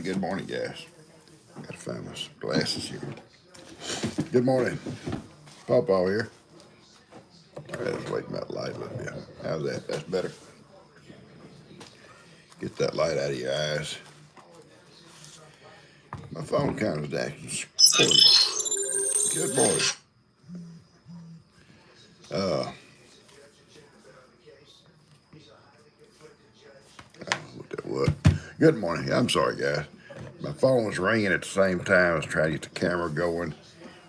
Good morning, guys. Gotta find my glasses here. Good morning. PawPaw here. All right, let's wake that light a little bit. How's that? That's better. Get that light out of your eyes. My phone kind of acting poorly. Good morning. What that was. Good morning. I'm sorry, guys. My phone was ringing at the same time. I was trying to get the camera going,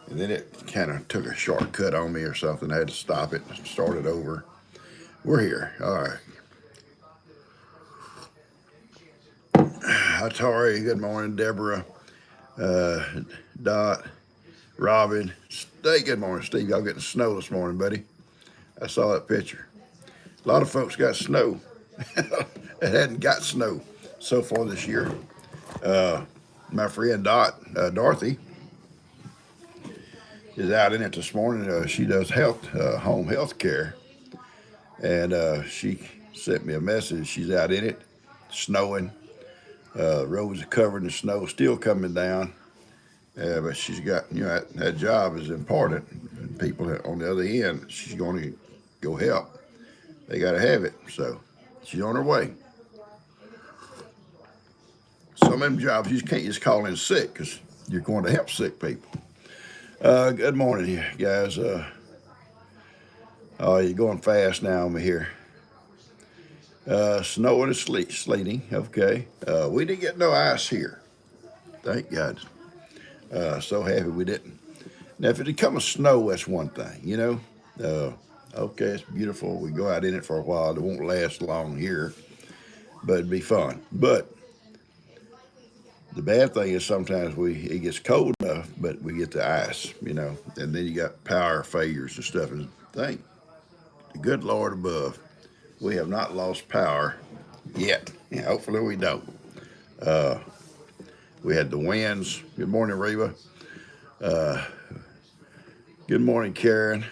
and then it kind of took a shortcut on me or something. I had to stop it and start it over. We're here. All right. Hi, Tori. Good morning, Deborah. Dot. Robin. Steve. Good morning, Steve. Y'all getting snow this morning, buddy. I saw that picture. A lot of folks got snow. It hadn't got snow so far this year. My friend Dorothy, is out in it this morning. She does home health care, and she sent me a message. She's out in it, snowing. Roads are covered in snow, still coming down. But she's got, that job is important. And people on the other end, she's going to go help. They got to have it. So she's on her way. Some of them jobs you can't just call in sick because you're going to help sick people. Good morning, guys. Oh, you're going fast now over here. Snowing and sleeting. Okay. We didn't get no ice here. Thank God. So happy we didn't. Now, if it had come a snow, that's one thing, Okay, it's beautiful. We go out in it for a while. It won't last long here, but it'd be fun. But the bad thing is sometimes it gets cold enough, but we get the ice, and then you got power failures and stuff. And thank the good Lord above, we have not lost power yet. Hopefully we don't. We had the winds. Good morning, Reba. Good morning, Karen.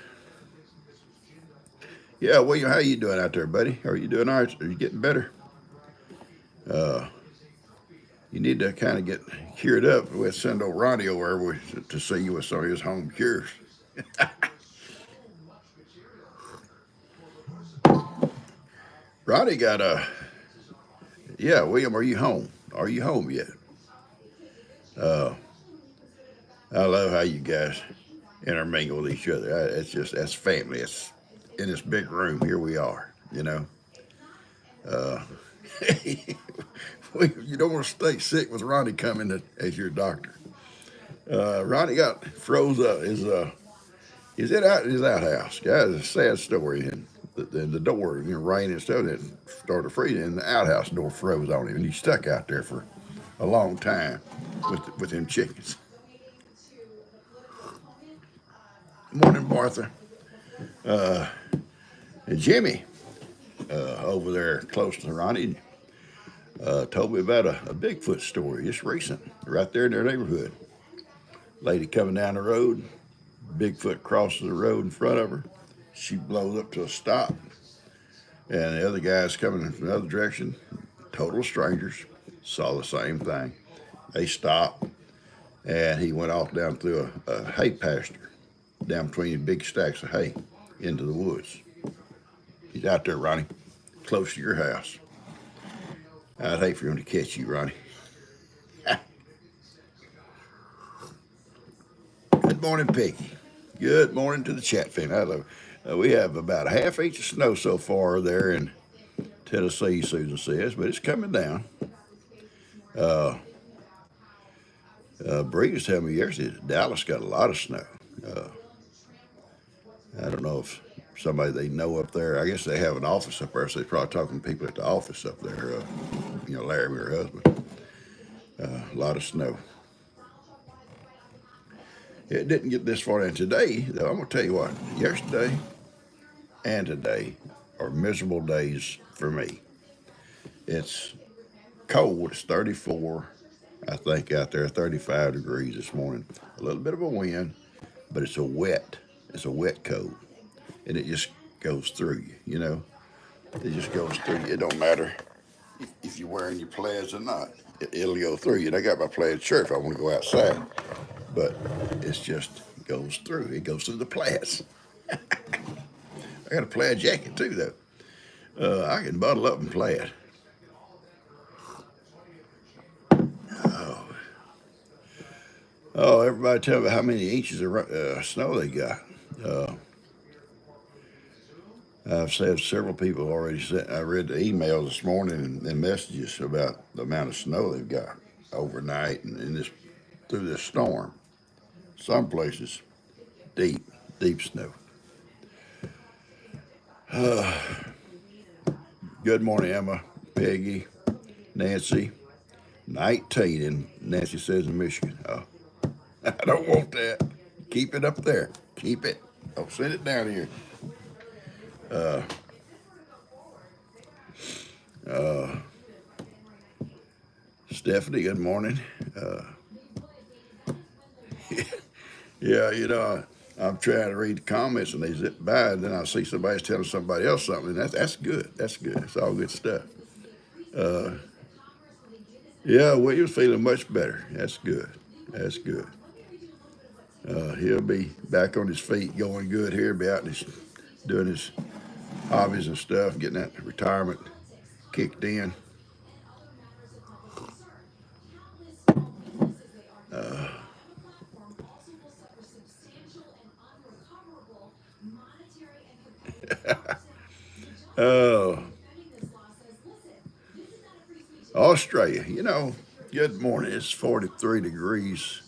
Yeah, William, how you doing out there, buddy? Are you doing all right? Are you getting better? You need to kind of get cured up. We'll send old Ronnie over to see you with some of his home cures. Ronnie got yeah, William, are you home? Are you home yet? I love how you guys intermingle with each other. That's family. It's in this big room. Here we are, You don't want to stay sick with Ronnie coming as your doctor. Ronnie got froze up. He's out in his outhouse. Guys, it's a sad story. And the door, rain and stuff, and it started freezing, and the outhouse door froze on him, and he's stuck out there for a long time with them chickens. Morning, Martha. And Jimmy, over there close to Ronnie, told me about a Bigfoot story, just recent, right there in their neighborhood. Lady coming down the road, Bigfoot crosses the road in front of her. She blows up to a stop, and the other guys coming in from the other direction, total strangers, saw the same thing. They stopped, and he went off down through a hay pasture, down between big stacks of hay, into the woods. He's out there, Ronnie, close to your house. I'd hate for him to catch you, Ronnie. Good morning, Peggy. Good morning to the chat family. I love it. We have about a half inch of snow so far there in Tennessee, Susan says, but it's coming down. Bree was telling me yesterday Dallas got a lot of snow. I don't know if somebody they know up there, I guess they have an office up there, so they're probably talking to people at the office up there, Larry, her husband. A lot of snow. It didn't get this far in today, though. I'm going to tell you what, yesterday and today are miserable days for me. It's cold. It's 34, I think, out there, 35 degrees this morning. A little bit of a wind, but it's a wet cold. And it just goes through you, It just goes through you. It don't matter. if you're wearing your plaids or not. It'll go through you. And I got my plaid shirt if I want to go outside, but it's just goes through. It goes through the plaids. I got a plaid jacket too, though. I can bundle up in plaid. Oh, oh! Everybody tell me how many inches of snow they got. Uh, I've said several people already said. I read the emails this morning and messages about the amount of snow they've got overnight and in this through this storm. Some places deep, deep snow. Good morning, Emma, Peggy, Nancy. 19, and Nancy says in Michigan. Oh, I don't want that. Keep it up there. Keep it. Don't send it down here. Uh, uh, Stephanie, good morning. Uh, yeah, I'm trying to read the comments and they zip by, and then I see somebody's telling somebody else something. And that's good. That's good. It's all good stuff. Uh, yeah, William's feeling much better. That's good. That's good. He'll be back on his feet, going good here, be out and doing his hobbies and stuff, getting that retirement kicked in. Uh, oh, Australia, good morning. It's 43 degrees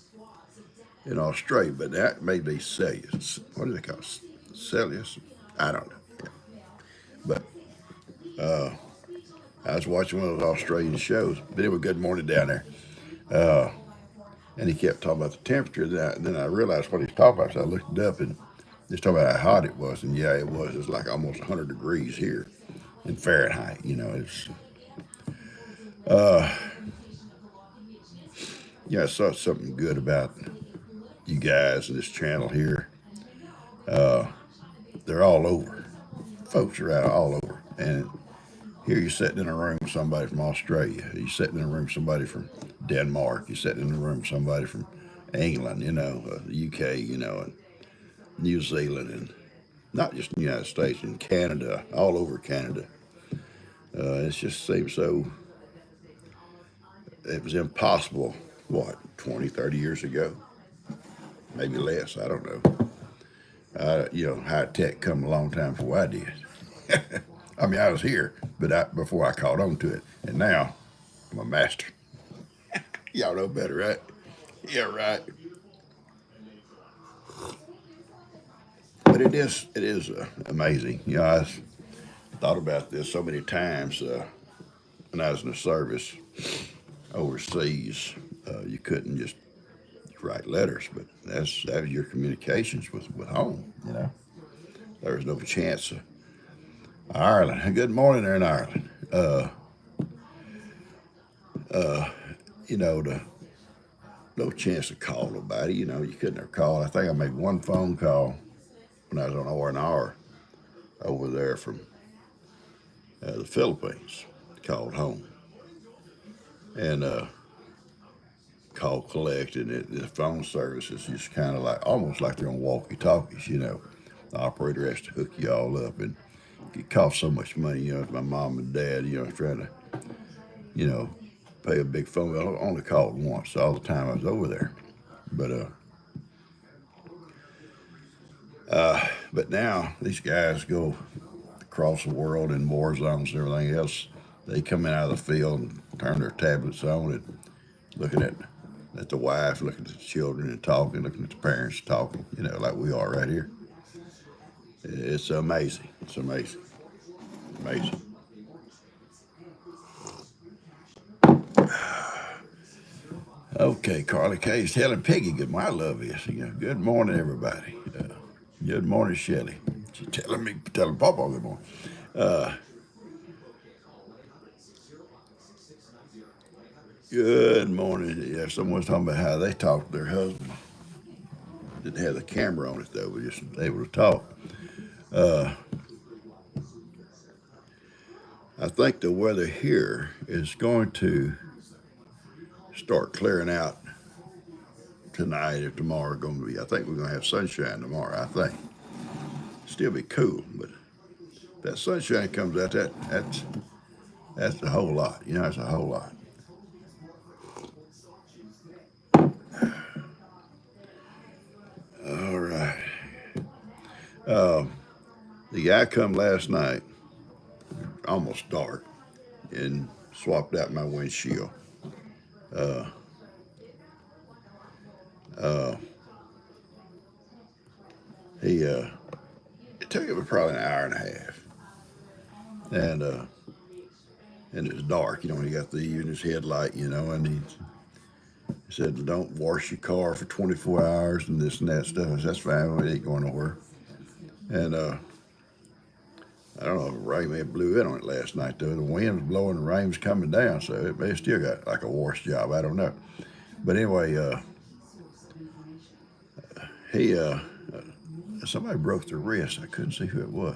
in Australia, but that may be Celsius. What do they call it? Celsius? I don't know. Yeah. But uh, I was watching one of those Australian shows, but it was good morning down there. Uh, and he kept talking about the temperature. Then I realized what he was talking about, so I looked it up and just talking about how hot it was. And yeah, it was. It's like almost 100 degrees here in Fahrenheit. It's uh, yeah. I saw something good about you guys and this channel here. Uh, they're all over. Folks are out all over. And here you're sitting in a room with somebody from Australia. You're sitting in a room with somebody from Denmark. You're sitting in a room with somebody from England, the UK, and New Zealand, and not just the United States, and Canada, all over Canada. It just seems so, it was impossible, what, 20, 30 years ago? Maybe less, I don't know. High tech come a long time before I did. I mean, I was here, but before I caught on to it. And now, I'm a master. Y'all know better, right? Yeah, right. But it is amazing. I thought about this so many times when I was in the service overseas. You couldn't just write letters, but that was your communications with home. There was no chance. Ireland. Good morning there in Ireland. Uh, the no chance to call nobody. You couldn't have called. I think I made one phone call when I was on R&R over there from the Philippines. Called home and call collected. The phone service is just kind of like almost like they're on walkie talkies. The operator has to hook you all up, and it costs so much money. If my mom and dad, trying to, you know, pay a big phone bill. I only called once all the time I was over there, but but now these guys go across the world in war zones and everything else. They come in out of the field and turn their tablets on and looking at the wife, looking at the children and talking, looking at the parents talking, like we are right here. It's amazing. It's amazing. Amazing. Okay, Carly K's telling Peggy good morning. I love this. Good morning, everybody. Good morning, Shelley. She's telling PawPaw good morning. Uh, Good morning. Yeah, someone's talking about how they talk to their husband. Didn't have the camera on it though. We just able to talk. Uh, I think the weather here is going to start clearing out tonight or tomorrow. I think we're going to have sunshine tomorrow. I think still be cool, but if that sunshine comes out, that's a whole lot. You know, that's a whole lot. All right. The guy come last night, almost dark, and swapped out my windshield. Uh, uh, it took him probably an hour and a half, and it was dark. You know, he got the in his headlight. You know, and he said, "Don't wash your car for 24 hours and this and that stuff." I said, "That's fine. It ain't going nowhere." And I don't know if rain may have blew in on it last night though. The wind was blowing, the rain was coming down, so it may have still got like a wash job. I don't know. But anyway, he somebody broke their wrist. I couldn't see who it was.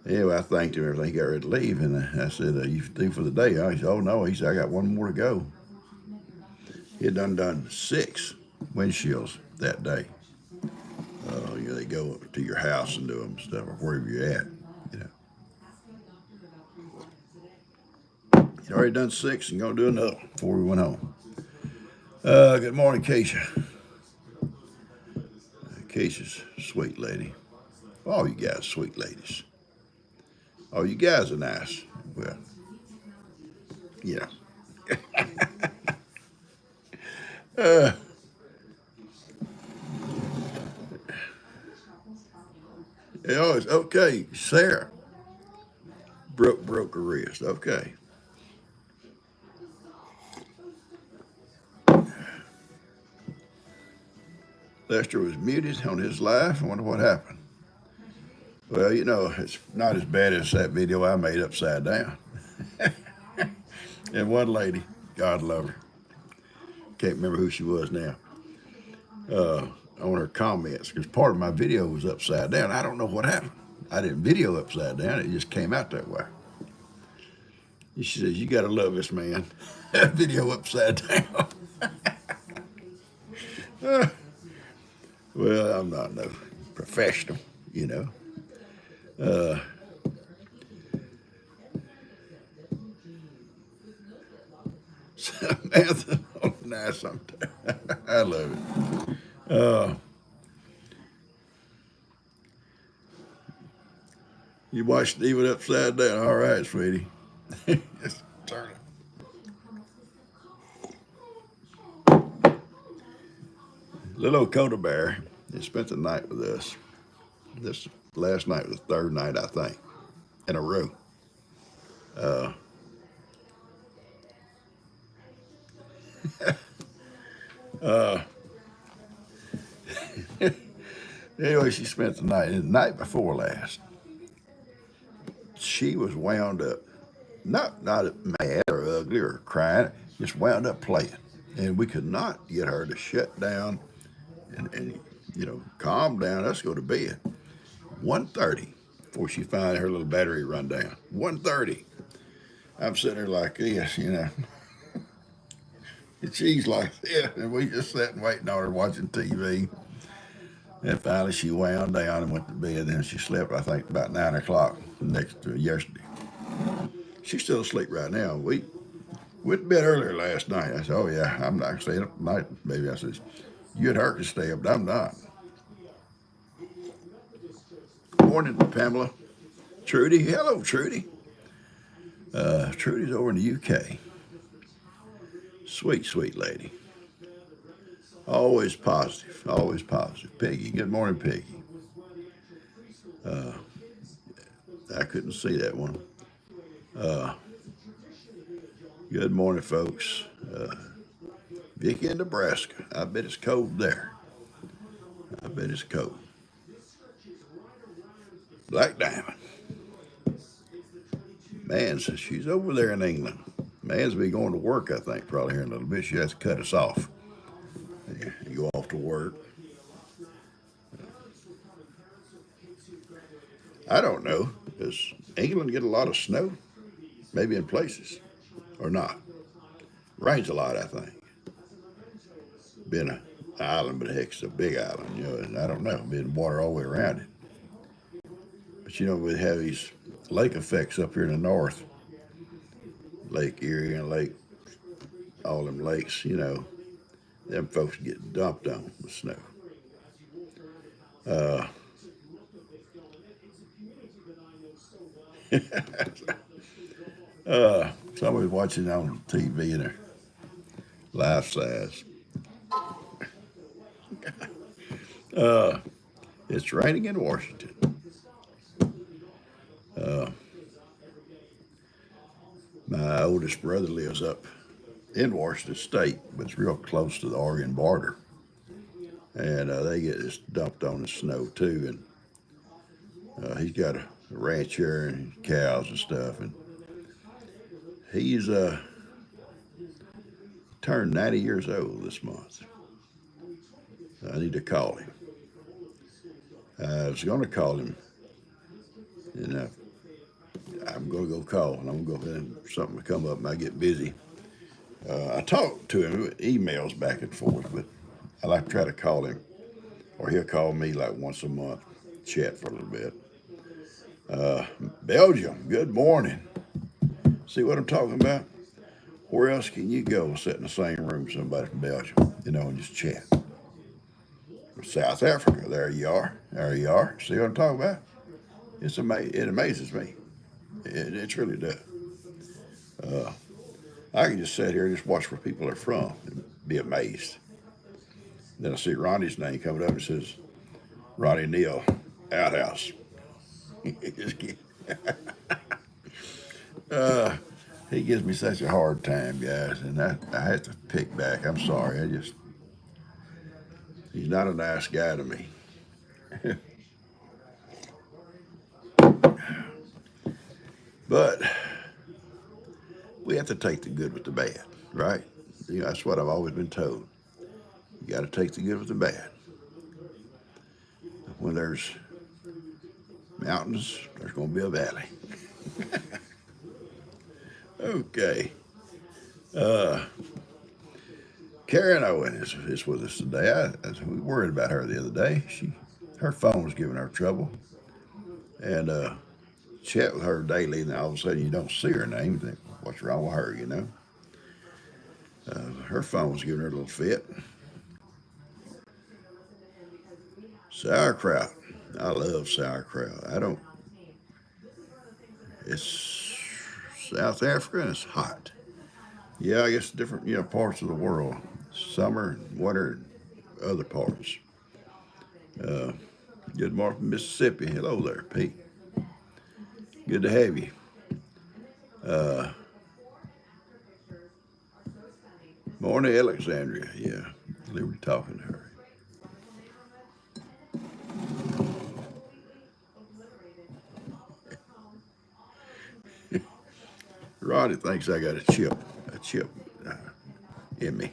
Anyway, I thanked him. Everything. He got ready to leave, and I said, "You through for the day?" Huh? He said, "Oh no." He said, "I got one more to go." He had done 6 windshields that day. You know, they go to your house and do them and stuff, or wherever you're at. You know, he'd already done 6 and gonna do another before we went home. Good morning, Keisha. Keisha's a sweet lady. All you guys, sweet ladies. Oh, you guys are nice. Well, yeah. Uh, oh, it's okay. Sarah broke her wrist. Okay. Lester was muted on his live. I wonder what happened. Well, you know, it's not as bad as that video I made upside down. And one lady, God love her, can't remember who she was now, on her comments, because part of my video was upside down. I don't know what happened. I didn't video upside down. It just came out that way. She says, "You got to love this man." Video upside down. Well, I'm not no professional, you know. Samantha, oh, nice sometimes. I love it. You watched Even Upside Down. All right, sweetie. Just turn it. Little old Coda Bear, he spent the night with us. This last night was the 3rd night, I think, in a row. Uh, uh, anyway, she spent the night. And the night before last, she was wound up, not mad or ugly or crying, just wound up playing. And we could not get her to shut down and you know, calm down. Let's go to bed. 1:30 before she finally her little battery run down. 1:30. I'm sitting there like this, you know. And she's like this, and we just sitting waiting on her watching TV. And finally she wound down and went to bed. Then she slept, I think, about 9 o'clock next to yesterday. She's still asleep right now. We went to bed earlier last night. I said, "Oh yeah, I'm not staying up tonight, baby." I said, "You and her can stay up, but I'm not." Morning, Pamela. Trudy. Hello, Trudy. Trudy's over in the UK. Sweet, sweet lady. Always positive. Always positive. Peggy. Good morning, Peggy. I couldn't see that one. Good morning, folks. Vicky in Nebraska. I bet it's cold there. I bet it's cold. Black Diamond. Man says she's over there in England. Man's be going to work, I think, probably here in a little bit. She has to cut us off. You go off to work. I don't know. Does England get a lot of snow? Maybe in places, or not. Rains a lot, I think. Being an island, but heck, it's a big island, and I don't know. Being water all the way around it. But we have these lake effects up here in the north, Lake Erie and all them lakes, them folks get dumped on with snow. Uh, Somebody's watching on TV in their life size. Uh, it's raining in Washington. Uh, my oldest brother lives up in Washington State, but it's real close to the Oregon border. And they get this dumped on the snow too. And he's got a ranch here and cows and stuff. And he's turned 90 years old this month. I need to call him. I was going to call him, and I'm going to go call, and I'm going to go ahead and something will come up, and I get busy. I talk to him with emails back and forth, but I like to try to call him, or he'll call me like once a month, chat for a little bit. Belgium, good morning. See what I'm talking about? Where else can you go sit in the same room with somebody from Belgium, and just chat? South Africa, there you are. There you are. See what I'm talking about? It amazes me. It really does. I can just sit here and just watch where people are from and be amazed. Then I see Ronnie's name coming up and says, Ronnie Neal, outhouse. He gives me such a hard time, guys, and I have to pick back. I'm sorry. He's not a nice guy to me. But we have to take the good with the bad, right? That's what I've always been told. You got to take the good with the bad. When there's mountains, there's going to be a valley. Okay. Karen Owen is with us today. We worried about her the other day. Her phone was giving her trouble. And chat with her daily, and all of a sudden you don't see her name. You think, what's wrong with her, her phone was giving her a little fit. Sauerkraut. I love sauerkraut. It's South Africa and it's hot. Yeah, I guess different, parts of the world. Summer, winter, other parts. Good morning from Mississippi. Hello there, Pete. Good to have you. Morning, Alexandria. Yeah, Liberty talking to her. Roddy thinks I got a chip in me.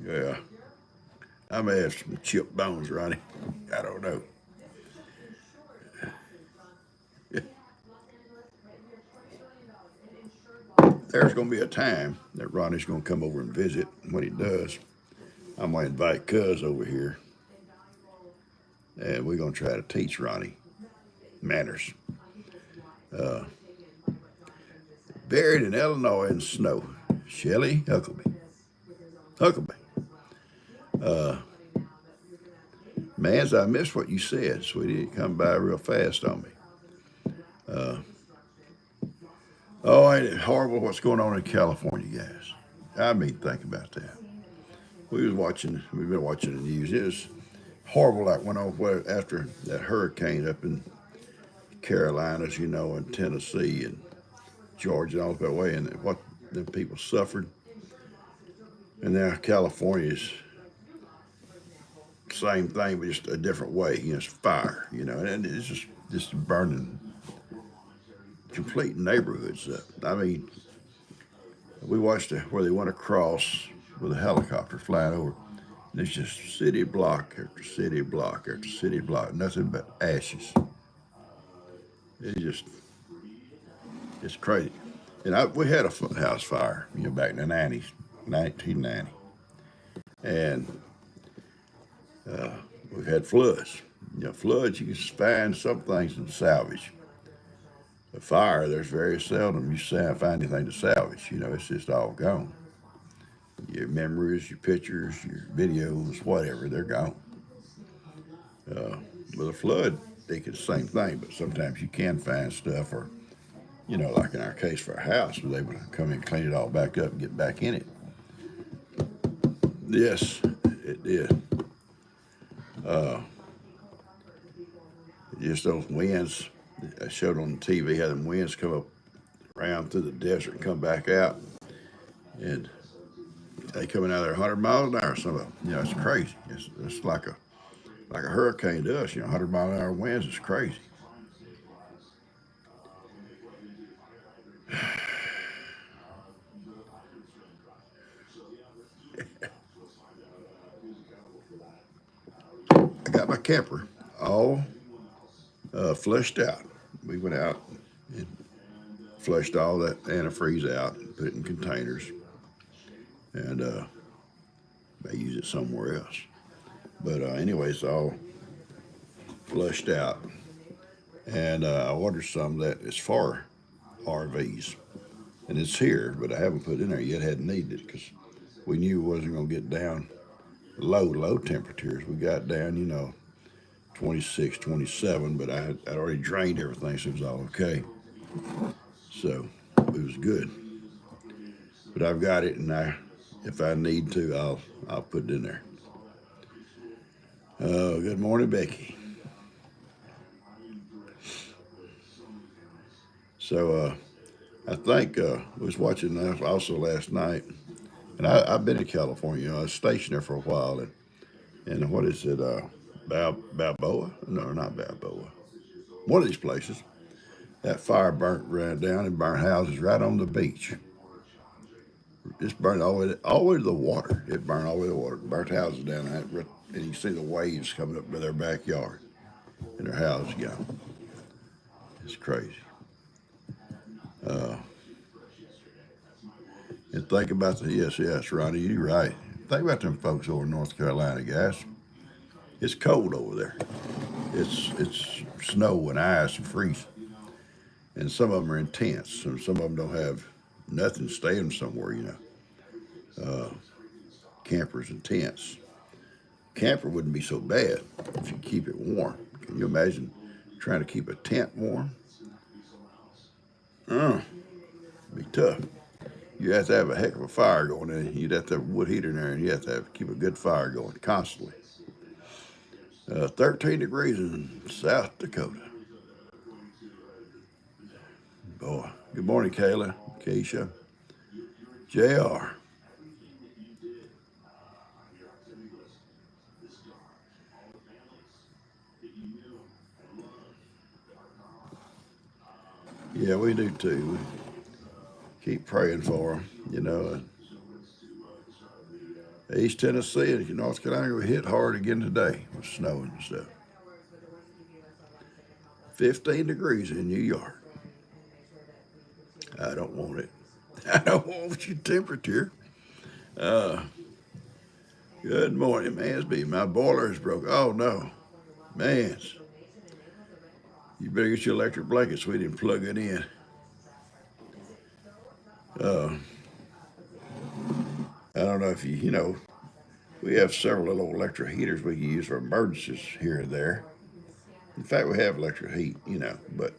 Yeah, I may have some chip bones, Ronnie. I don't know. There's going to be a time that Ronnie's going to come over and visit. When he does, I'm going to invite Cuz over here, and we're going to try to teach Ronnie manners. Buried in Illinois in snow, Shelley Huckabee. Mans, I missed what you said, sweetie. It come by real fast on me. Oh, ain't it horrible what's going on in California, guys? I mean, think about that. We've been watching the news. It was horrible that went on after that hurricane up in Carolinas, and Tennessee and Georgia and all that way, and what the people suffered. And now California's same thing, but just a different way. It's fire, and it's just burning complete neighborhoods up. I mean, we watched where they went across with a helicopter flying over. And it's just city block after city block after city block, nothing but ashes. It's just, it's crazy. And we had a house fire, back in the 90s, 1990. And we've had floods. Floods, you can find some things in salvage. A fire, there's very seldom you find anything to salvage. It's just all gone. Your memories, your pictures, your videos, whatever, they're gone. With a flood, they can the same thing, but sometimes you can find stuff, or like in our case for our house, we was able to come in, clean it all back up, and get back in it. Yes, it did. Just those winds. I showed on the TV how them winds come up around through the desert and come back out, and they coming out there 100 miles an hour. Some of them, it's crazy. It's like a hurricane to us. 100-mile-an-hour winds is crazy. I got my camper all flushed out. We went out and flushed all that antifreeze out and put it in containers, and may use it somewhere else. But anyway, it's all flushed out. And I ordered some that is for RVs. And it's here, but I haven't put it in there yet. Hadn't needed it because we knew it wasn't going to get down low temperatures. We got down, 26, 27, but I'd already drained everything, so it was all okay. So it was good. But I've got it, and if I need to, I'll put it in there. Good morning, Becky. So I think was watching that also last night, and I've been in California. I was stationed there for a while, and what is it? Balboa? No, not Balboa. One of these places. That fire ran down and burnt houses right on the beach. Just burned all the way to the water. It burned all the way to the water. Burnt houses down there, and you can see the waves coming up to their backyard, and their houses gone. It's crazy. And think about yes, Ronnie, you're right. Think about them folks over in North Carolina, guys. It's cold over there. It's snow and ice and freeze, and some of them are intense, and some of them don't have nothing staying somewhere. Campers and tents. Camper wouldn't be so bad if you keep it warm. Can you imagine trying to keep a tent warm? It'd be tough. You have to have a heck of a fire going in. You'd have to have a wood heater in there, and you have to keep a good fire going constantly. 13 degrees in South Dakota. Boy, good morning, Kayla, Keisha, JR. Yeah, we do too. We keep praying for them. East Tennessee and North Carolina were hit hard again today with snow and stuff. 15 degrees in New York. I don't want it. I don't want your temperature. Uh, Good morning, Mansby. My boiler is broke. Oh no, Mans. You better get your electric blanket, sweetie, and plug it in. Uh, I don't know if we have several little electric heaters we can use for emergencies here and there. In fact, we have electric heat, but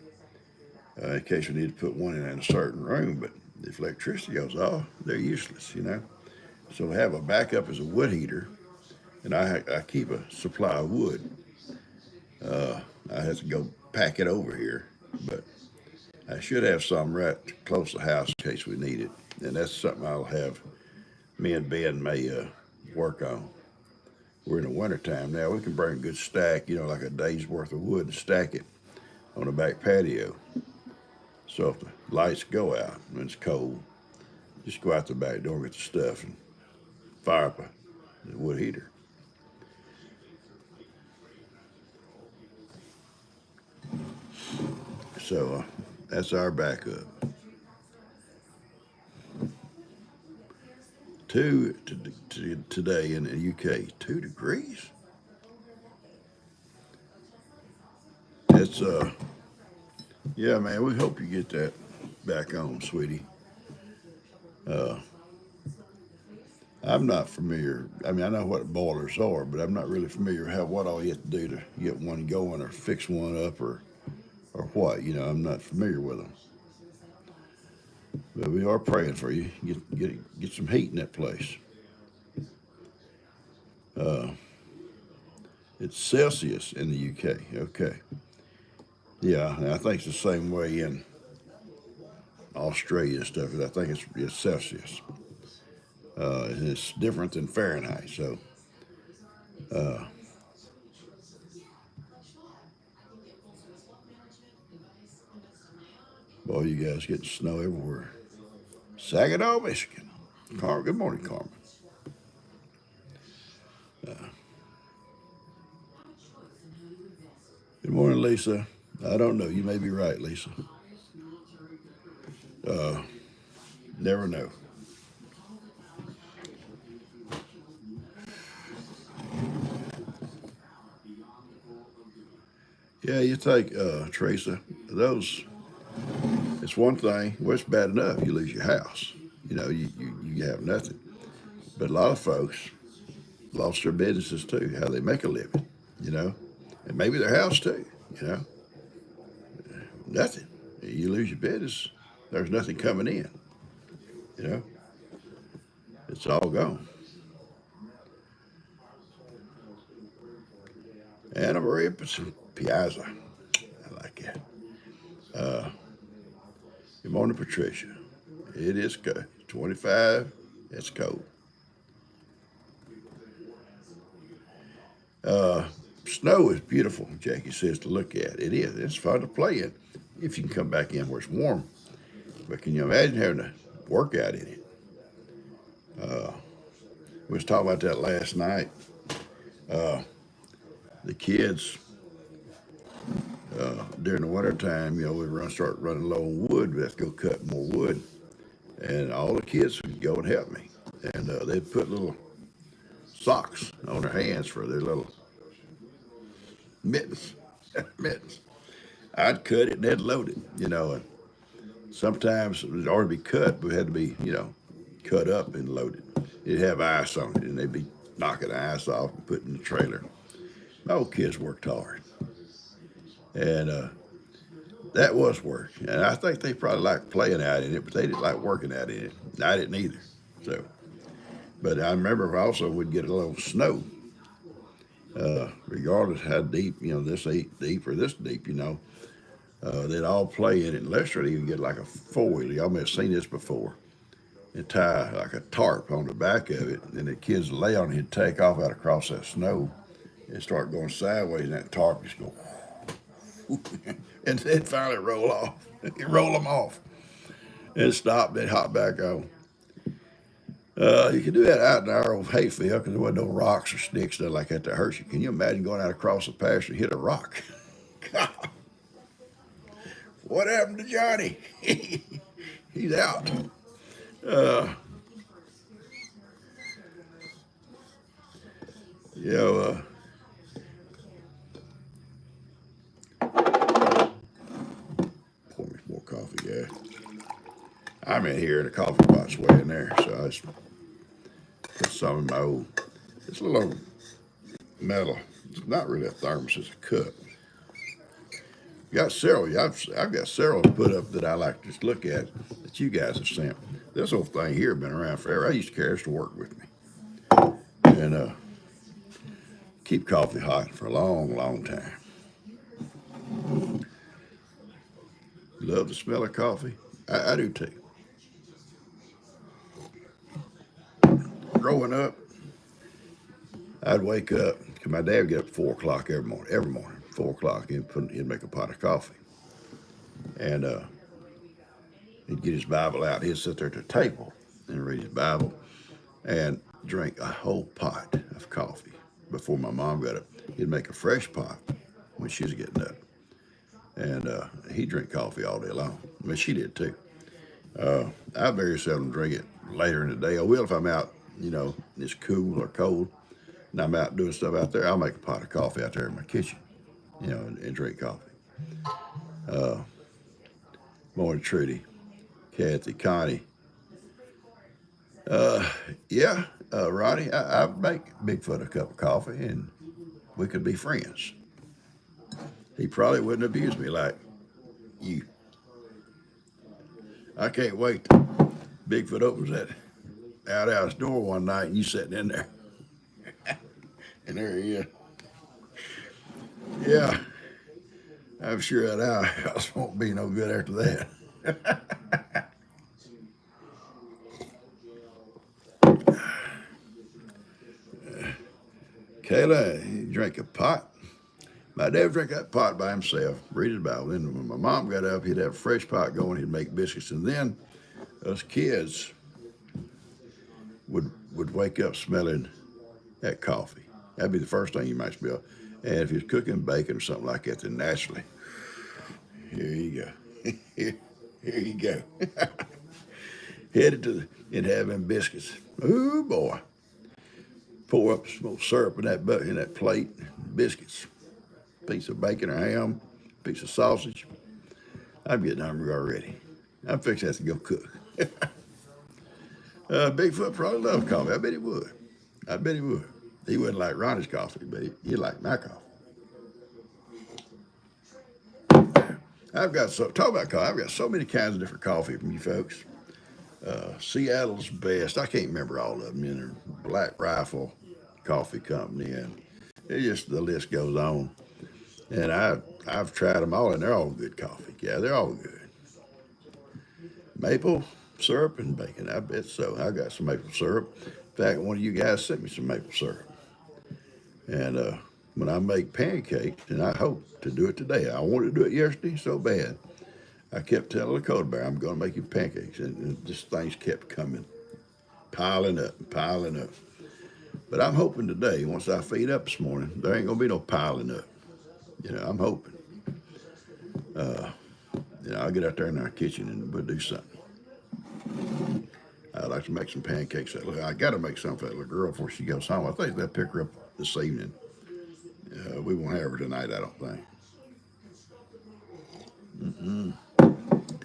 in case we need to put one in a certain room. But if electricity goes off, they're useless. So we have a backup as a wood heater, and I keep a supply of wood. I have to go pack it over here, but I should have some right close to the house in case we need it. And that's something I'll have me and Ben may work on. We're in the wintertime now. We can bring a good stack, like a day's worth of wood and stack it on the back patio. So if the lights go out when it's cold, just go out the back door, get the stuff, and fire up a wood heater. So that's our backup. Today in the UK, 2 degrees. It's yeah, man. We hope you get that back on, sweetie. Uh, I'm not familiar. I mean, I know what boilers are, but I'm not really familiar how what all you have to do to get one going or fix one up or what. You know, I'm not familiar with them. But we are praying for you. Get some heat in that place. Uh, it's Celsius in the UK. Okay. Yeah, and I think it's the same way in Australia and stuff. I think it's Celsius. And it's different than Fahrenheit. So, uh, boy, you guys getting snow everywhere. Saginaw, Michigan. Good morning, Carmen. Uh, good morning, Lisa. I don't know. You may be right, Lisa. Uh, never know. Yeah, you take Teresa. Those. It's one thing. Well, it's bad enough you lose your house. You know, you have nothing. But a lot of folks lost their businesses too. How they make a living. You know, and maybe their house too. You know, nothing. You lose your business. There's nothing coming in. You know, it's all gone. Anna Maria Piazza. I like it. Uh, good morning, Patricia. It is good. 25. It's cold. Uh, snow is beautiful, Jackie says, to look at. It is. It's fun to play in if you can come back in where it's warm. But can you imagine having to work out in it? Uh, we was talking about that last night. Uh, the kids during the wintertime, you know, start running low on wood. We have to go cut more wood. And all the kids would go and help me. And they'd put little socks on their hands for their little mittens. mittens. I'd cut it and they'd load it, you know. And sometimes it would already be cut, but it had to be, you know, cut up and loaded. It'd have ice on it, and they'd be knocking the ice off and putting it in the trailer. My old kids worked hard. And that was work. And I think they probably liked playing out in it, but they didn't like working out in it. I didn't either. So, but I remember also we'd get a little snow, regardless how deep, you know, this deep or this deep, you know. They'd all play in it. And Lester would even get like a four-wheeler. Y'all may have seen this before. And tie like a tarp on the back of it, and the kids would lay on it and take off out across that snow and start going sideways, and that tarp just go, and then finally roll off. Roll them off and stop, then hop back on. You can do that out in our old hayfield because there wasn't no rocks or sticks nothing like that to hurt you. Can you imagine going out across the pasture and hit a rock? God, what happened to Johnny? He's out. Uh, you know, pour me some more coffee, guys. I'm in here and the coffee pot's way in there, so I just put some in my old. It's a little metal. It's not really a thermos, it's a cup. Got several. I've got several put up that I like to just look at that you guys have sent. This old thing here has been around forever. I used to carry this to work with me and keep coffee hot for a long, long time. Love the smell of coffee. I do too. Growing up, I'd wake up. Cause my dad would get up at 4 o'clock every morning. Every morning, 4 o'clock, he'd make a pot of coffee, and he'd get his Bible out. He'd sit there at the table and read his Bible and drink a whole pot of coffee before my mom got up. He'd make a fresh pot when she was getting up. and he drank coffee all day long. I mean, she did too. I very seldom drink it later in the day. I will if I'm out, it's cool or cold, and I'm out doing stuff out there. I'll make a pot of coffee out there in my kitchen, and drink coffee. Morning, Trudy, Kathy, Connie. Yeah, Ronnie, I make Bigfoot a cup of coffee, and we could be friends. He probably wouldn't abuse me like you. I can't wait till Bigfoot opens that outhouse door one night and you sitting in there. And there he is. Yeah, I'm sure that outhouse won't be no good after that. Kayla, you drink a pot? My dad would drink that pot by himself, read his Bible. Then when my mom got up, he'd have a fresh pot going, he'd make biscuits. And then us kids would wake up smelling that coffee. That'd be the first thing you might smell. And if you're cooking bacon or something like that, then naturally, here you go. Here you go. Headed to and having biscuits. Oh boy. Pour up some syrup in that plate, biscuits, piece of bacon or ham, piece of sausage. I'm getting hungry already. I'm fixing to go cook. Bigfoot probably loves coffee. I bet he would. I bet he would. He wouldn't like Ronnie's coffee, but he'd like my coffee. Talk about coffee. I've got so many kinds of different coffee from you folks. Seattle's best. I can't remember all of them. Black Rifle Coffee Company, and the list goes on. And I've tried them all, and they're all good coffee. Yeah, they're all good. Maple syrup and bacon. I bet so. I got some maple syrup. In fact, one of you guys sent me some maple syrup. And when I make pancakes, and I hope to do it today. I wanted to do it yesterday so bad. I kept telling Dakota Bear, I'm going to make you pancakes. And just things kept coming, piling up and piling up. But I'm hoping today, once I feed up this morning, there ain't going to be no piling up. I'm hoping. I'll get out there in our kitchen and we'll do something. I'd like to make some pancakes. I got to make some for that little girl before she goes home. I think they'll pick her up this evening. We won't have her tonight, I don't think.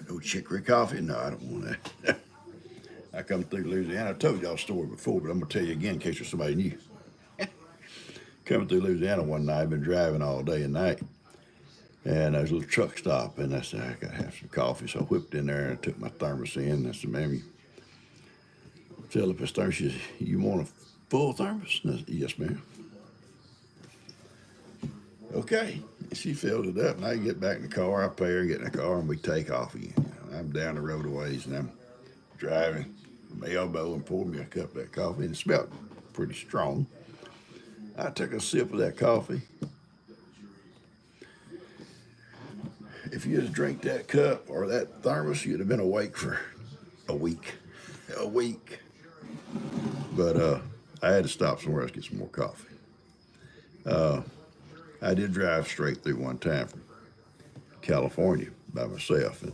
No chicory coffee? No, I don't want that. I come through Louisiana. I told y'all a story before, but I'm going to tell you again in case there's somebody new. Coming through Louisiana one night, I've been driving all day and night. And there's a little truck stop, and I said, I got to have some coffee. So I whipped in there and I took my thermos in. And I said, ma'am, you fill up this thermos. She said, you want a full thermos? And I said, yes, ma'am. Okay. And she filled it up, and I get back in the car. I pay her, get in the car, and we take off again. I'm down the road a ways, and I'm driving my elbow and poured me a cup of that coffee, and it smelled pretty strong. I took a sip of that coffee. If you just drink that cup or that thermos, you'd have been awake for a week. A week. But I had to stop somewhere else to get some more coffee. I did drive straight through one time from California by myself, and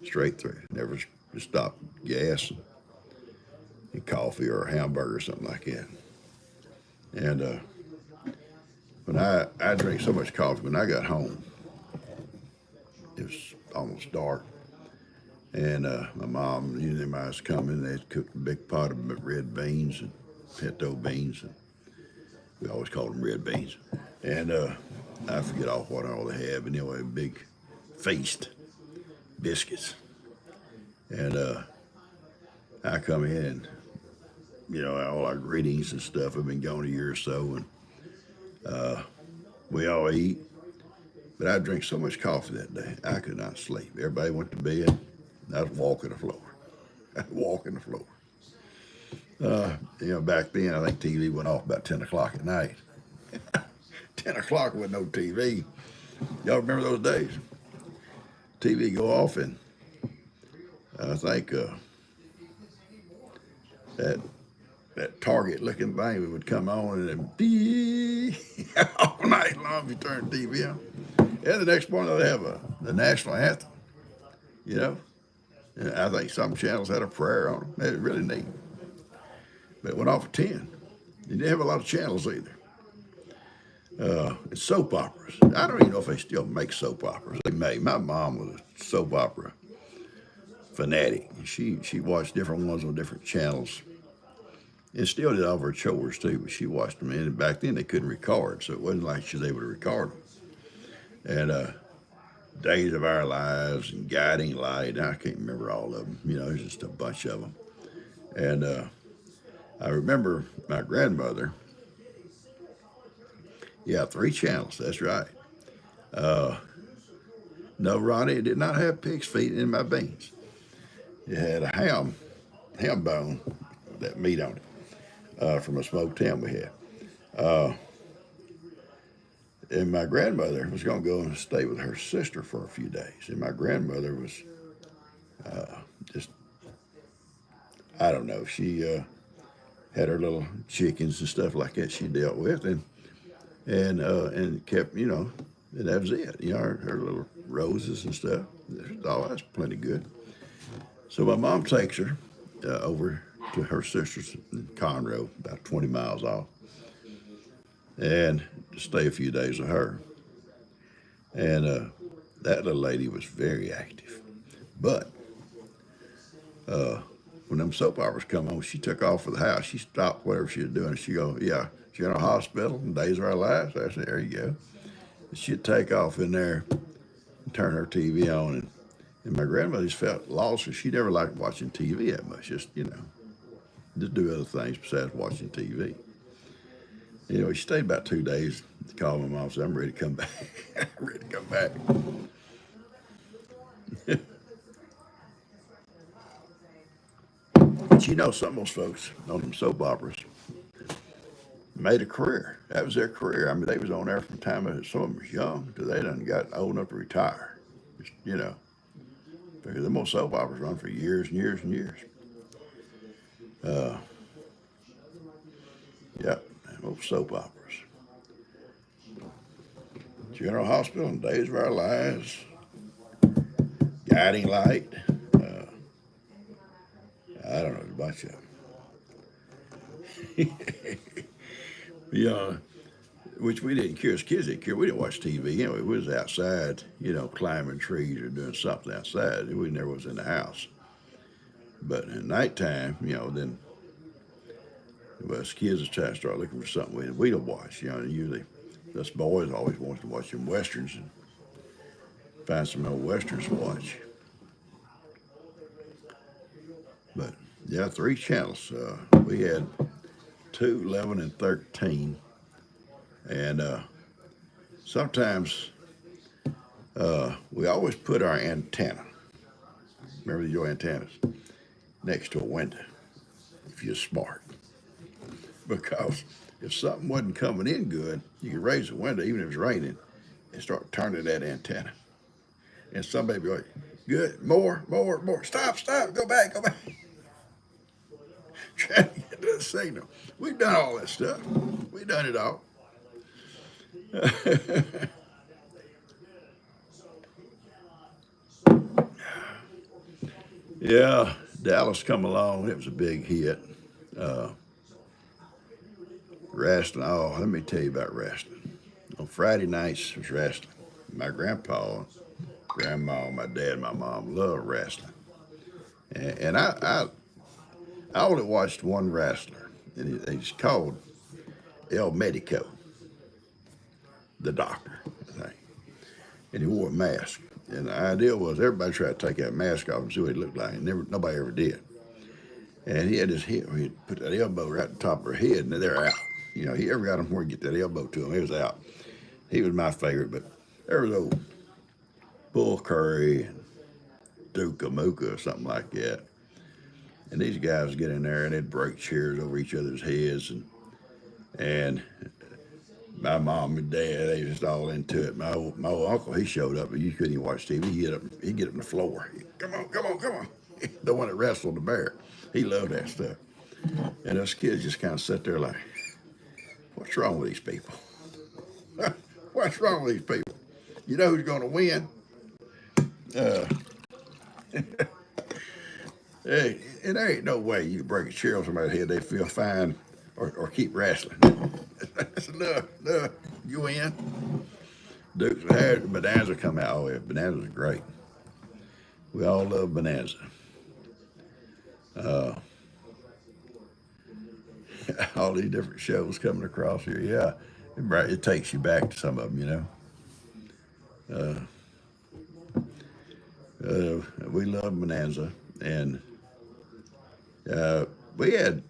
straight through. Never stopped gas and coffee or a hamburger or something like that. And when I drank so much coffee, when I got home, it was almost dark. And my mom and them was coming. They'd cooked a big pot of red beans and pinto beans. And we always called them red beans. And I forget what all they had, but anyway, a big feast, biscuits. And I come in, and all our greetings and stuff have been gone a year or so, and we all eat. But I drank so much coffee that day, I could not sleep. Everybody went to bed. I was walking the floor. Walking the floor. Back then, I think TV went off about 10 o'clock at night. 10 o'clock with no TV. Y'all remember those days? TV go off, and I think that Target looking thing would come on, and then all night long you turn the TV on. And the next morning they have the national anthem, you know. And I think some channels had a prayer on them. It was really neat. But it went off at 10. You didn't have a lot of channels either. And soap operas. I don't even know if they still make soap operas. They may. My mom was a soap opera fanatic. She watched different ones on different channels. And still did all of her chores too, but she watched them. And back then they couldn't record, so it wasn't like she was able to record them. And Days of Our Lives and Guiding Light. I can't remember all of them. You know, there's just a bunch of them. And I remember my grandmother. Yeah, 3 channels. That's right. No, Ronnie, it did not have pig's feet in my beans. It had a ham bone, that meat on it, from a smoked ham we had. And my grandmother was going to go and stay with her sister for a few days. And my grandmother was just, I don't know, she had her little chickens and stuff like that she dealt with, and kept, you know, and that was it. You know, her little roses and stuff. Oh, that's plenty good. So my mom takes her over to her sister's in Conroe, about 20 miles off, and to stay a few days with her. And that little lady was very active. But when them soap operas come on, she took off for the house. She stopped whatever she was doing. She go, yeah, General Hospital, and Days of Our Lives. I said, there you go. And she'd take off in there and turn her TV on. And my grandmother just felt lost, and she never liked watching TV that much. Just, you know, just do other things besides watching TV. Anyway, she stayed about 2 days. Called my mom and said, I'm ready to come back. I'm ready to come back. But you know, some of those folks on them soap operas made a career. That was their career. I mean, they was on there from the time some of them was young till they done got old enough to retire. Just, you know, because them old soap operas run for years and years and years. Yep, them old soap operas. General Hospital and Days of Our Lives, Guiding Light. I don't know, a bunch of them. Yeah, which we didn't care. As kids didn't care. We didn't watch TV anyway. We was outside, you know, climbing trees or doing something outside. We never was in the house. But at nighttime, you know, then us kids was trying to start looking for something we'd watch. You know, usually us boys always wanted to watch them westerns and find some old westerns to watch. But yeah, 3 channels. We had 2, 11, and 13. And sometimes we always put our antenna, remember your antennas, next to a window, if you're smart. Because if something wasn't coming in good, you could raise the window, even if it's raining, and start turning that antenna. And somebody be like, good, more, stop, go back. Trying to get the signal. We've done all that stuff. We've done it all. Yeah, Dallas come along. It was a big hit. Wrestling. Oh, let me tell you about wrestling. On Friday nights was wrestling. My grandpa, grandma, my dad, my mom loved wrestling. And I only watched one wrestler, and he's called El Medico, the doctor, I think. And he wore a mask. And the idea was everybody tried to take that mask off and see what he looked like, and nobody ever did. And he had his head, he'd put that elbow right at the top of her head, and they're out. You know, he ever got him where he get that elbow to him, he was out. He was my favorite, but there was old Bull Curry and Duke Amuka or something like that. And these guys get in there and they'd break chairs over each other's heads, and my mom and dad, they just all into it. My old uncle, he showed up, but you couldn't even watch TV. He'd get up on the floor. Come on. The one that wrestled the bear. He loved that stuff. And us kids just kind of sat there like, what's wrong with these people? What's wrong with these people? You know who's going to win? Uh, Hey, and there ain't no way you break a chair on somebody's head, they feel fine or keep wrestling. I said, look, you win. Dukes of Hazzard, Bonanza come out. Oh, yeah, Bonanza's great. We all love Bonanza. Uh, all these different shows coming across here. Yeah, it takes you back to some of them, we love Bonanza. And uh, we had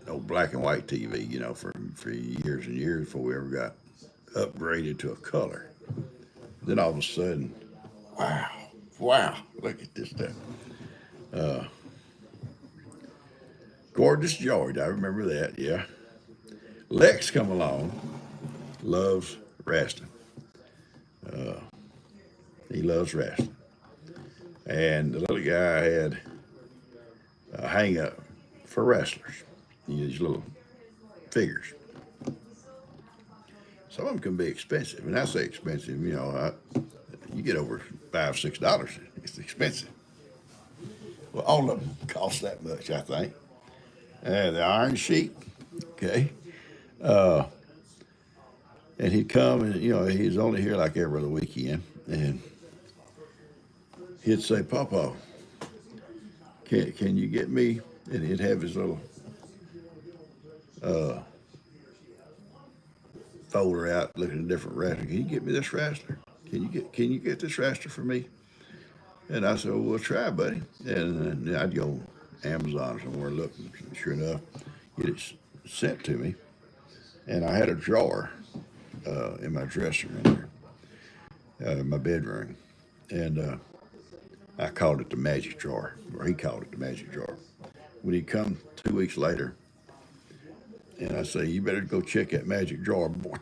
black and white TV, for years and years before we ever got upgraded to a color. Then all of a sudden, wow, wow, look at this stuff. Uh, Gorgeous George, I remember that, yeah. Lex come along, loves wrestling. Uh, he loves wrestling. And the little guy had a hang up for wrestlers. These little figures. Some of them can be expensive. And I say expensive, you get over $5, $6, it's expensive. Well, all of them cost that much, I think. The Iron Sheik, okay. Uh, and he'd come and, he's only here like every other weekend. And he'd say, PawPaw, can you get me? And he'd have his little uh, folder out looking at different wrestlers. Can you get me this wrestler? Can you get this wrestler for me? And I said, well, we'll try, buddy. And then I'd go Amazon or somewhere looking. Sure enough, get it sent to me. And I had a drawer in my dresser in there, in my bedroom. And I called it the magic drawer, or he called it the magic drawer. When he come 2 weeks later, and I say, you better go check that magic drawer. Boy,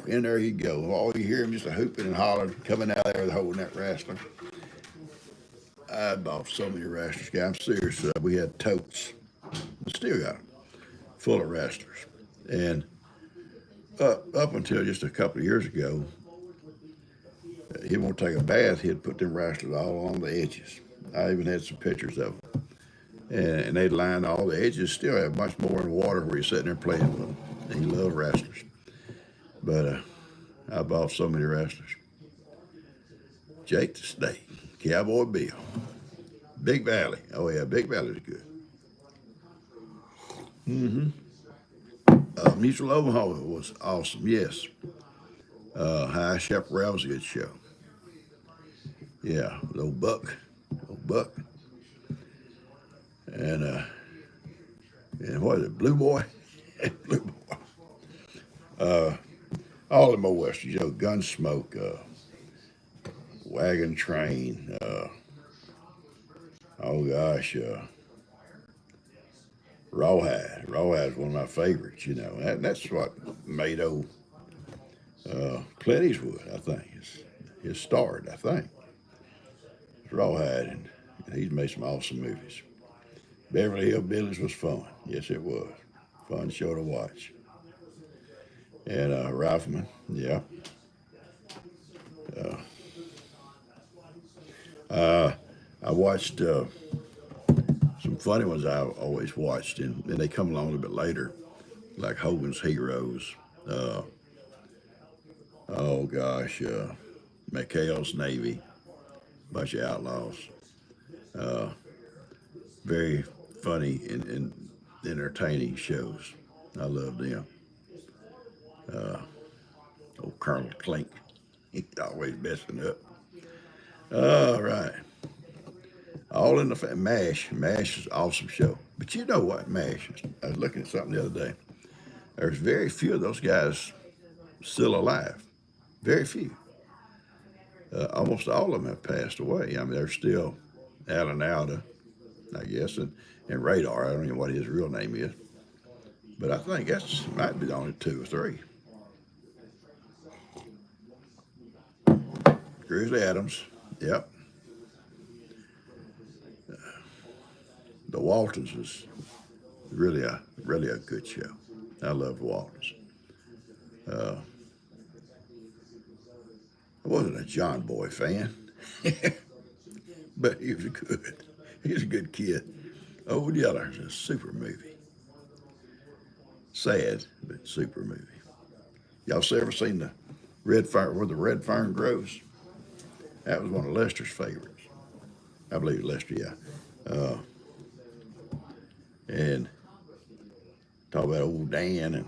in there he go. All you hear him just a hooping and hollering, coming out there holding that wrestler. I bought so many wrestlers. I'm serious. We had totes. We still got them, full of wrestlers. And up until just a couple of years ago, he won't take a bath. He'd put them wrestlers all along the edges. I even had some pictures of them. And they'd line all the edges. Still have much more in the water where he's sitting there playing with them. And he loved wrestlers. But I bought so many wrestlers. Jake the Snake, Cowboy Bill, Big Valley. Oh yeah, Big Valley's good. Mm-hmm. Mutual Omaha was awesome. Yes. High Chaparral was a good show. Yeah, old Buck, and what is it, Blue Boy, Blue Boy. All the more westerns, Gunsmoke, Wagon Train. Oh gosh, Rawhide. Rawhide is one of my favorites. That's what made old Clint Eastwood, I think, his starred. I think it's Rawhide, and he's made some awesome movies. Beverly Hillbillies was fun. Yes, it was. Fun show to watch. And Rifleman, yeah. Uh, I watched some funny ones I always watched, and they come along a little bit later, like Hogan's Heroes. Uh, oh gosh, McHale's Navy, bunch of outlaws. Uh, very funny and entertaining shows. I love them. Uh, Old Colonel Clink, he's always messing up. All right. All in the MASH. MASH is an awesome show. But you know what, MASH? I was looking at something the other day. There's very few of those guys still alive. Very few. Almost all of them have passed away. I mean, there's still Alan Alda, I guess, and Radar. I don't know what his real name is. But I think that's might be the only 2 or 3. Grizzly Adams, yep. The Waltons is really a good show. I love the Waltons. I wasn't a John Boy fan, but he was a good kid. Old Yeller's a super movie. Sad, but super movie. Y'all ever seen the Red Fern, where the red fern grows? That was one of Lester's favorites. I believe Lester, yeah. And talk about old Dan, and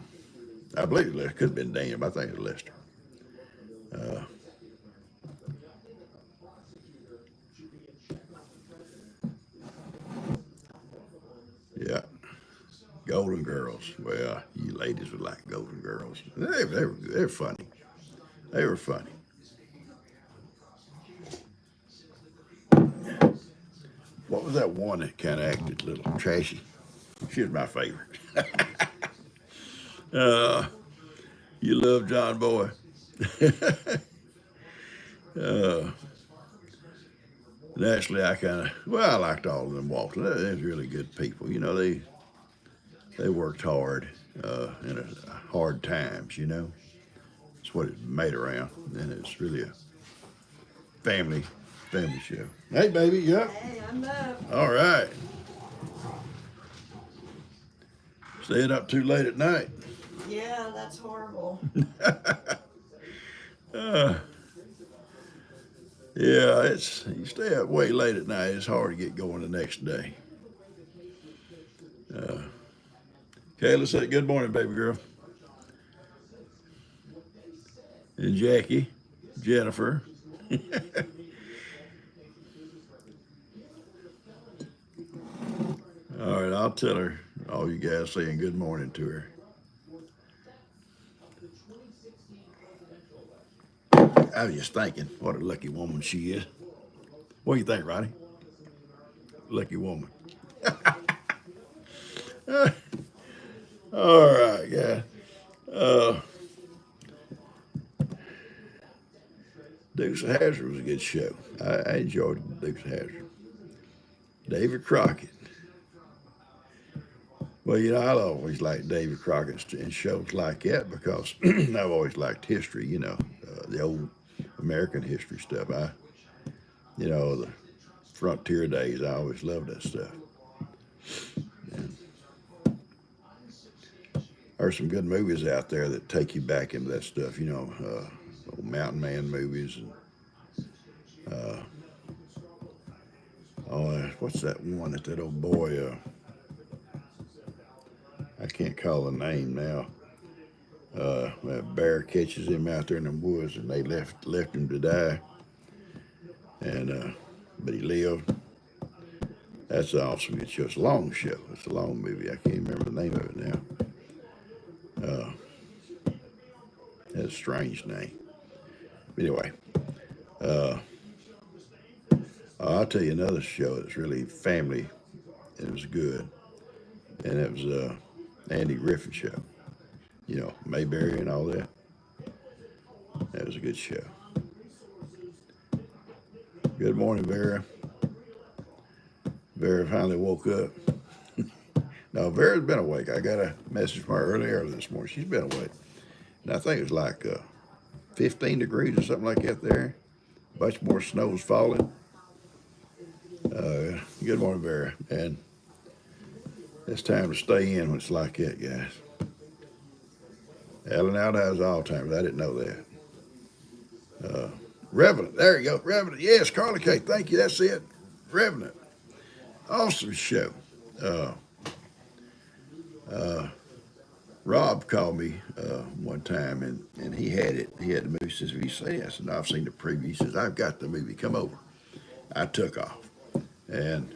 I believe it could have been Dan, but I think it was Lester. Uh, yeah, Golden Girls. Well, you ladies would like Golden Girls. They were funny. They were funny. What was that one that kind of acted a little trashy? She was my favorite. uh, you love John Boy. uh, Naturally, I liked all of them Walton. They're really good people. You know, they worked hard in hard times. You know, it's what it's made around, and it's really a family family show. Hey, baby, yep. Hey, I'm up. All right. Staying up too late at night. Yeah, that's horrible. uh, yeah, it's you stay up way late at night. It's hard to get going the next day. Uh, Kayla said, "Good morning, baby girl." And Jackie, Jennifer. All right, I'll tell her, all you guys saying good morning to her. I was just thinking, what a lucky woman she is. What do you think, Ronnie? Lucky woman. All right, yeah. Uh, Dukes of Hazzard was a good show. I enjoyed Dukes of Hazzard. David Crockett. Well, you know, I always liked David Crockett in shows like that because I've always liked history, you know, the old American history stuff. The frontier days, I always loved that stuff. And there's some good movies out there that take you back into that stuff, you know, old Mountain Man movies. And what's that one that old boy, I can't call the name now. That bear catches him out there in the woods, and they left him to die. And but he lived. That's an awesome good show. It's a long show. It's a long movie. I can't remember the name of it now. Has a strange name. But anyway, uh, I'll tell you another show that's really family. And it was good, and it was Andy Griffith show. You know, Mayberry and all that. That was a good show. Good morning, Vera. Vera finally woke up. No, Vera's been awake. I got a message from her early this morning. She's been awake. And I think it was like 15 degrees or something like that there. A bunch more snow's falling. Good morning, Vera. And it's time to stay in when it's like that, guys. Alan Aldous Alzheimer's. I didn't know that. Revenant. There you go. Revenant. Yes, Carly K. Thank you. That's it. Revenant. Awesome show. Rob called me one time, and he had it. He had the movie. He says, "Have you seen it?" I said, "No, I've seen the preview." He says, "I've got the movie. Come over." I took off, and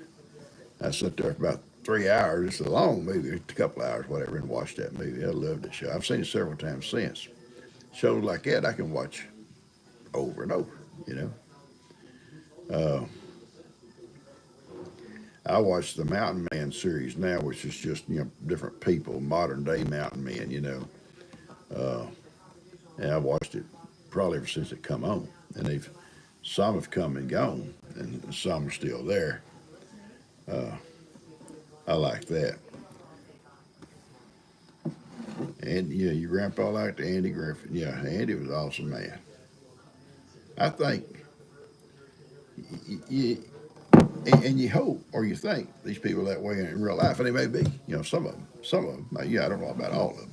I sat there for about 3 hours. It's a long movie, a couple hours, whatever, and watched that movie. I loved the show. I've seen it several times since. Shows like that I can watch over and over, you know. I watch the Mountain Man series now, which is just, you know, different people, modern day mountain men, you know. And I watched it probably ever since it come on. And some have come and gone, and some are still there. I like that. And yeah, your grandpa liked Andy Griffith. Yeah, Andy was an awesome man. I think you, and you hope or you think these people that way in real life, and they may be, some of them. Yeah, I don't know about all of them.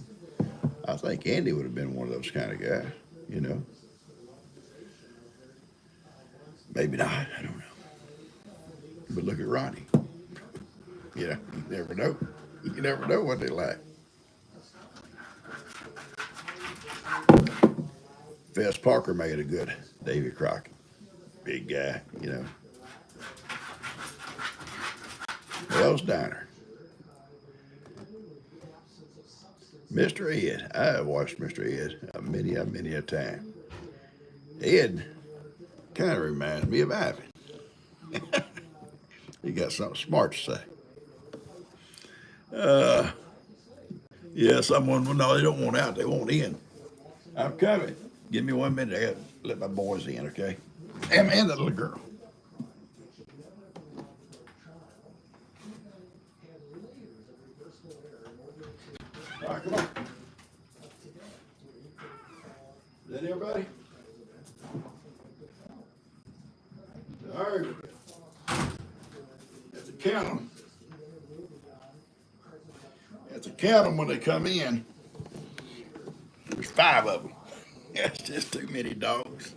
I think Andy would have been one of those kind of guys, you know. Maybe not, I don't know. But look at Ronnie. You never know. You never know what they like. Fess Parker made a good Davy Crockett. Big guy, you know. Wells Diner. Mr. Ed. I have watched Mr. Ed many a time. Ed kind of reminds me of Ivan. He got something smart to say. Uh, yeah, someone, well, no, they don't want out. They want in. I'm coming. Give me 1 minute. I got to let my boys in, okay? And the little girl. All right, come on. Is that everybody? All right. Have to count them. Have to count them when they come in. There's 5 of them. That's just too many dogs.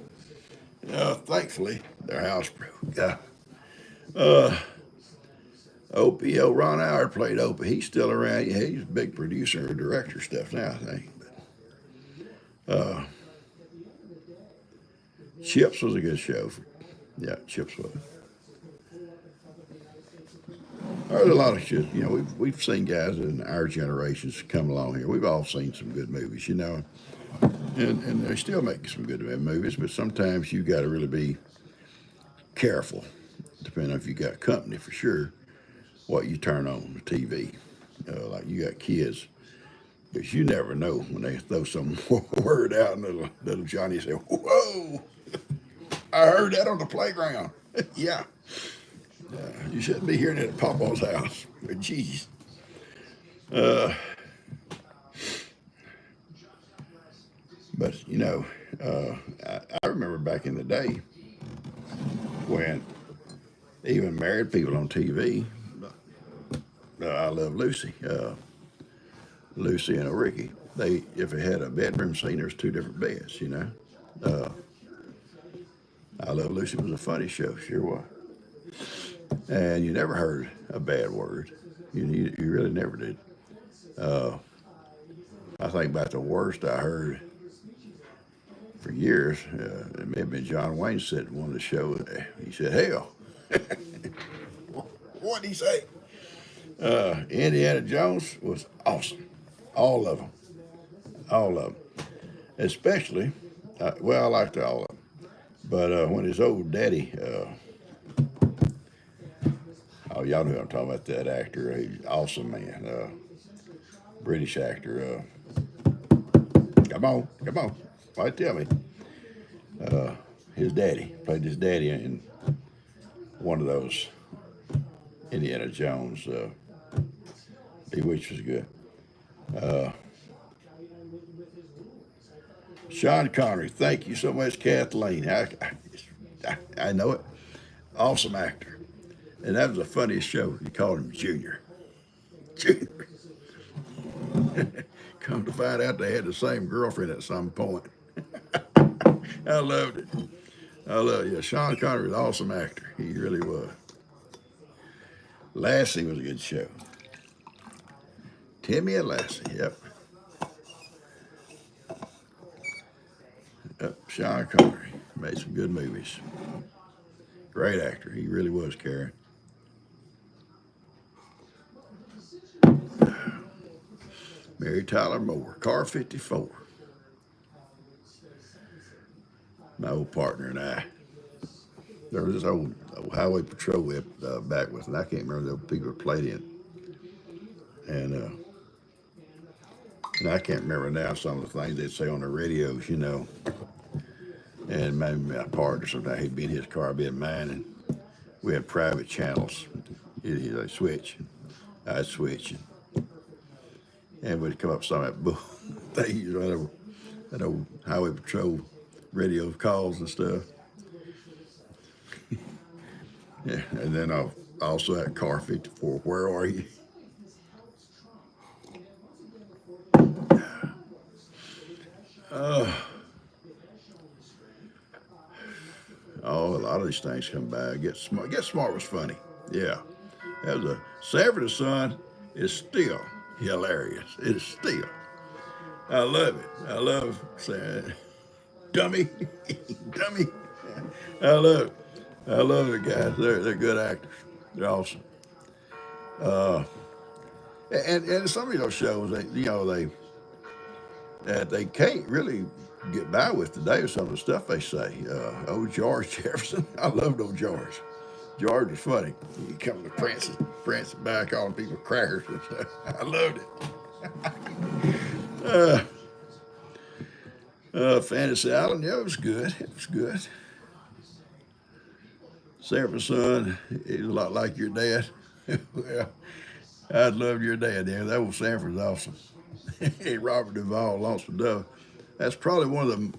Thankfully, they're housebrood. Yeah. Opie, Ron Howard played Opie. He's still around. Yeah, he's a big producer and director stuff now, I think. Uh, Chips was a good show. Yeah, Chips was. There's a lot of shit. We've seen guys in our generations come along here. We've all seen some good movies, and they still make some good movies. But sometimes you got to really be careful, depending on if you got company for sure, what you turn on the TV. Like you got kids, because you never know when they throw some word out, and little Johnny say, "Whoa, I heard that on the playground." Yeah. You shouldn't be hearing it at PawPaw's house. But geez. But I remember back in the day when even married people on TV, I Love Lucy, Lucy and Ricky. If it had a bedroom scene, there's 2 different beds. Uh, I Love Lucy was a funny show, sure was. And you never heard a bad word. You really never did. I think about the worst I heard for years. It may have been John Wayne said in one of the shows. He said, "Hell." What did he say? Indiana Jones was awesome. All of them. All of them. Especially, I liked all of them. But when his old daddy, oh, y'all know who I'm talking about, that actor. He's awesome, man. British actor. Come on, come on. Why tell me? His daddy played his daddy in one of those Indiana Jones, which was good. Sean Connery, thank you so much, Kathleen. I know it. Awesome actor. And that was the funniest show. You called him Junior. Junior. Come to find out they had the same girlfriend at some point. I loved it. I love it. Yeah, Sean Connery was an awesome actor. He really was. Lassie was a good show. Timmy and Lassie, yep. Yep, Sean Connery made some good movies. Great actor. He really was, Karen. Mary Tyler Moore, Car 54. My old partner and I. There was this old highway patrol we back with, and I can't remember the people that played in. And I can't remember now some of the things they'd say on the radios, And maybe my partner, sometimes he'd be in his car, I'd be in mine, and we had private channels. He'd switch. I'd switch. And we'd come up with some of that thing, that old highway patrol radio calls and stuff. Yeah, and then also at Car 54, Where Are You? Uh, oh, a lot of these things come by. Get Smart. Get Smart was funny. Yeah. That was a Sanford and Son is still hilarious. It is still. I love it. I love saying, dummy, dummy. I love it. I love the guys. They're good actors. They're awesome. Uh, and some of those shows, they can't really get by with today with some of the stuff they say. Old George Jefferson, I loved old George. George was funny. He come to prancing back, calling people crackers and stuff. I loved it. Fantasy Island, yeah, it was good. It was good. Sanford Son, he's a lot like your dad. Well, I'd love your dad, yeah. That old Sanford's awesome. Hey, Robert Duvall, Lonesome Dove. That's probably one of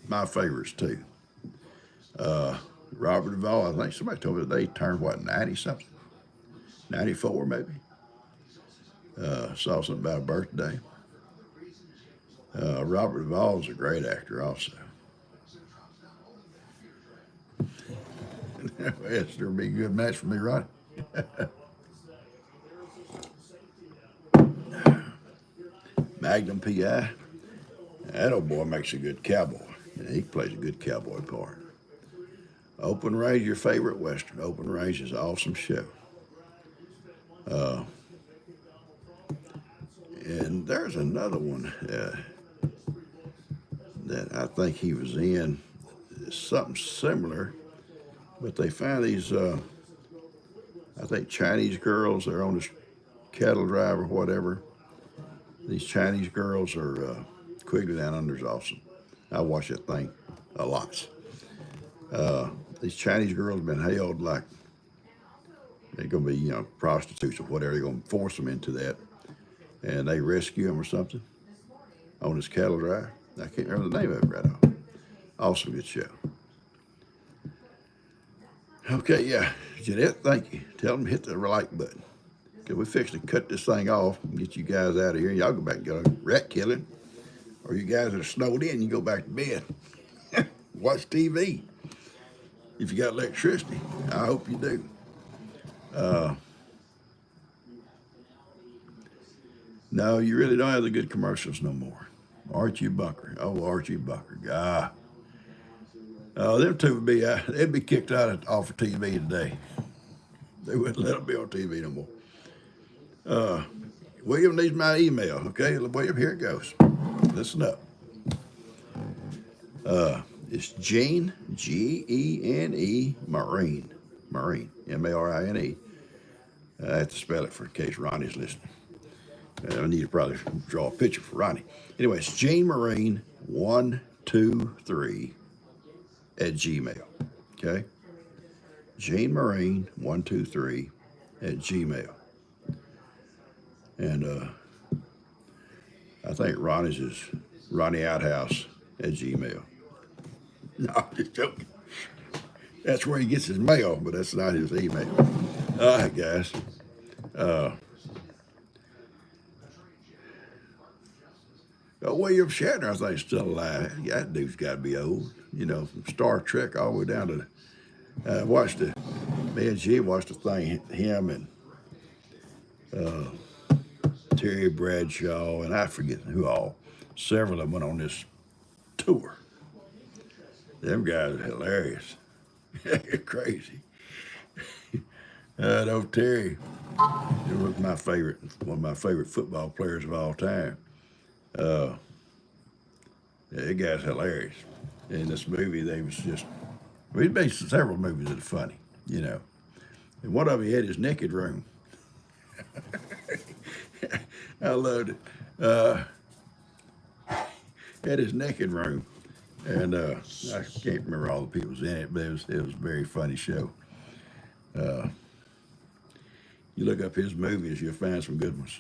my favorites too. Robert Duvall, I think somebody told me that they turned what, 90 something? 94 maybe. Saw something about a birthday. Robert Duvall is a great actor also. It's sure be a good match for me, right? Magnum PI. That old boy makes a good cowboy. Yeah, he plays a good cowboy part. Open Range, your favorite Western. Open Range is an awesome show. Uh, and there's another one that I think he was in, something similar, but they found these, I think, Chinese girls. They're on this cattle drive or whatever. These Chinese girls are Quigley Down Under's awesome. I watch that thing a lot. These Chinese girls have been held like they're going to be, prostitutes or whatever. They're going to force them into that, and they rescue them or something on this cattle drive. I can't remember the name of it right now. Awesome good show. Okay, yeah, Jeanette, thank you. Tell them to hit the like button. Because we're fixing to cut this thing off and get you guys out of here. Y'all go back and get a rat killing. Or you guys that are snowed in, you go back to bed. Watch TV. If you got electricity, I hope you do. Uh, no, you really don't have the good commercials no more. Archie Bunker. Oh, Archie Bunker. God. Them two would be, they'd be kicked off of TV today. They wouldn't let them be on TV no more. William needs my email. Okay, William, here it goes. Listen up. It's Gene, Gene, Marine, Marine. I have to spell it for in case Ronnie's listening. I need to probably draw a picture for Ronnie. Anyway, it's Gene Marine 123 at Gmail. Okay? Gene Marine 123 at Gmail. And I think Ronnie's is Ronnie Outhouse at Gmail. No, I'm just joking. That's where he gets his mail, but that's not his email. All right, guys. William Shatner, I think, is still alive. Yeah, that dude's got to be old. From Star Trek all the way down to. Me and G watched the thing, him and Terry Bradshaw, and I forget who all. Several of them went on this tour. Them guys are hilarious. They're crazy. No, Terry, he was one of my favorite football players of all time. Yeah, that guy's hilarious. In this movie, he made several movies that are funny, And one of them, he had his naked room. I loved it. Had his naked room. And I can't remember all the people's in it, but it was a very funny show. You look up his movies, you'll find some good ones.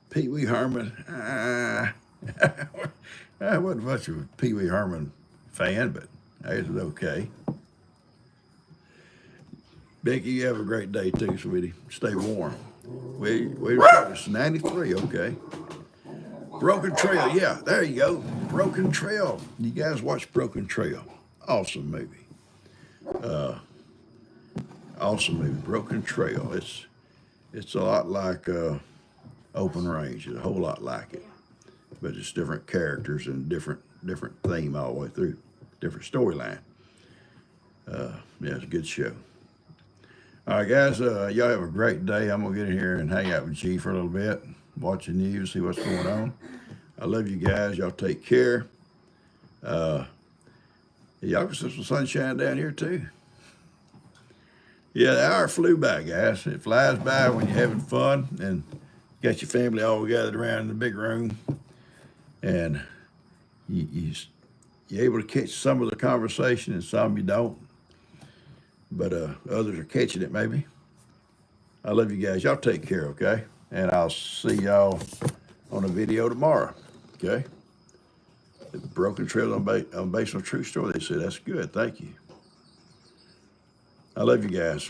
Pee Wee Herman. I wasn't much of a Pee Wee Herman fan, but it was okay. Becky, you have a great day too, sweetie. Stay warm. It's 93, okay. Broken Trail, yeah, there you go. Broken Trail. You guys watch Broken Trail. Awesome movie. Awesome movie. Broken Trail. It's a lot like Open Range. It's a whole lot like it, but it's different characters and different theme all the way through, different storyline. Yeah, it's a good show. All right, guys, y'all have a great day. I'm gonna get in here and hang out with G for a little bit, watch the news, see what's going on. I love you guys. Y'all take care. Y'all can see some sunshine down here too. Yeah, the hour flew by, guys. It flies by when you're having fun and got your family all gathered around in the big room, and you're able to catch some of the conversation and some you don't, but others are catching it maybe. I love you guys. Y'all take care, okay? And I'll see y'all on a video tomorrow, okay? The Broken Trail based on a true story. They said, that's good. Thank you. I love you guys.